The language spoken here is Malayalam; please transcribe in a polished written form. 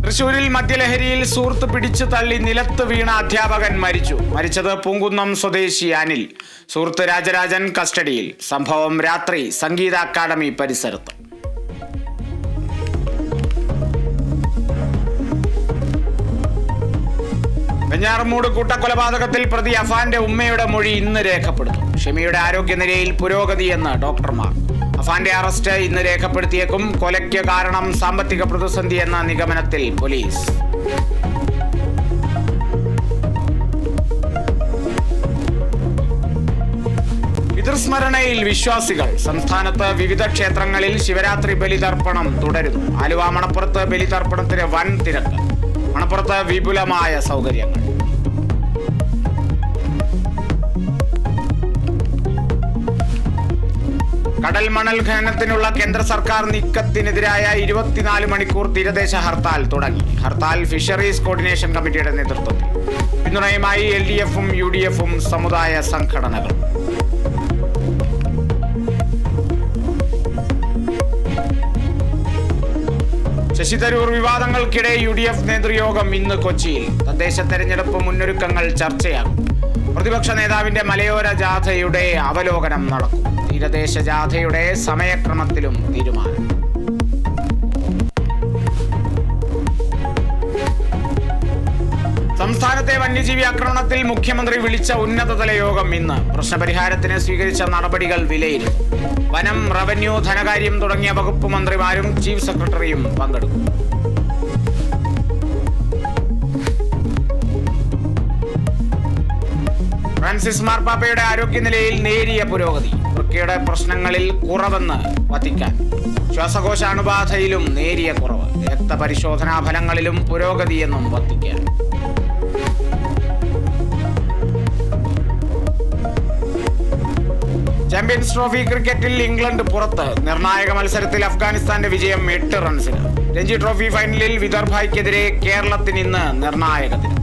തൃശൂരിൽ മദ്യലഹരിയിൽ സുഹൃത്ത് പിടിച്ചു തള്ളി നിലത്ത് വീണ അധ്യാപകൻ മരിച്ചത് പൂങ്കുന്നം സ്വദേശി അനിൽ. സുഹൃത്ത് രാജരാജൻ കസ്റ്റഡിയിൽ. സംഭവം രാത്രി സംഗീത അക്കാദമി പരിസരത്ത്. വെഞ്ഞാറമൂട് കൂട്ടക്കൊലപാതകത്തിൽ പ്രതി അഫാന്റെ ഉമ്മയുടെ മൊഴി ഇന്ന് രേഖപ്പെടുത്തും. ഷെമിയുടെ ആരോഗ്യനിലയിൽ പുരോഗതിയെന്ന് ഡോക്ടർമാർ. അഫാന്റെ അറസ്റ്റ് ഇന്ന് രേഖപ്പെടുത്തിയേക്കും. കൊലയ്ക്ക് കാരണം സാമ്പത്തിക പ്രതിസന്ധി എന്ന നിഗമനത്തിൽ പോലീസ്. പിതൃസ്മരണയിൽ വിശ്വാസികൾ. സംസ്ഥാനത്ത് വിവിധ ക്ഷേത്രങ്ങളിൽ ശിവരാത്രി ബലിതർപ്പണം തുടരുന്നു. ആലുവ മണപ്പുറത്ത് ബലിതർപ്പണത്തിന് വൻ തിരക്ക്. മണപ്പുറത്ത് വിപുലമായ സൗകര്യങ്ങൾ. കടൽ മണൽ ഖനനത്തിനുള്ള കേന്ദ്ര സർക്കാർ നീക്കത്തിനെതിരായ 24 മണിക്കൂർ തീരദേശ ഹർത്താൽ തുടങ്ങി. ഹർത്താൽ ഫിഷറീസ് കോർഡിനേഷൻ കമ്മിറ്റിയുടെ നേതൃത്വത്തിൽ. പിന്തുണയുമായി LDF-ഉം UDF-ഉം സമുദായ സംഘടനകൾ. ശശി തരൂർ വിവാദങ്ങൾക്കിടെ UDF നേതൃയോഗം ഇന്ന് കൊച്ചിയിൽ. തദ്ദേശ തെരഞ്ഞെടുപ്പ് മുന്നൊരുക്കങ്ങൾ ചർച്ചയാകും. പ്രതിപക്ഷ നേതാവിന്റെ മലയോര ജാഥയുടെ അവലോകനം നടക്കും. തീരദേശ ജാഥയുടെ സമയക്രമത്തിലും തീരുമാനം. സംസ്ഥാനത്തെ വന്യജീവി ആക്രമണത്തിൽ മുഖ്യമന്ത്രി വിളിച്ച ഉന്നതതല യോഗം ഇന്ന്. പ്രശ്നപരിഹാരത്തിന് സ്വീകരിച്ച നടപടികൾ വിലയിരുത്തും. വനം, റവന്യൂ, ധനകാര്യം തുടങ്ങിയ വകുപ്പ് മന്ത്രിമാരും ചീഫ് സെക്രട്ടറിയും പങ്കെടുക്കും. ഫ്രാൻസിസ് മാർപ്പാപ്പയുടെ ആരോഗ്യനിലയിൽ നേരിയ പുരോഗതി. വൃക്കയുടെ പ്രശ്നങ്ങളിൽ കുറവെന്ന് വത്തിക്കാൻ. ശ്വാസകോശ അണുബാധയിലും നേരിയ കുറവ്. രക്തപരിശോധനാ ഫലങ്ങളിലും പുരോഗതിയെന്നും വത്തിക്കാൻ. ചാമ്പ്യൻസ് ട്രോഫി ക്രിക്കറ്റിൽ ഇംഗ്ലണ്ട് പുറത്ത്. നിർണായക മത്സരത്തിൽ അഫ്ഗാനിസ്ഥാന്റെ വിജയം 8 റൺസിന്. രഞ്ജി ട്രോഫി ഫൈനലിൽ വിദർഭയ്ക്കെതിരെ കേരളത്തിന് ഇന്ന് നിർണായക ദിനം.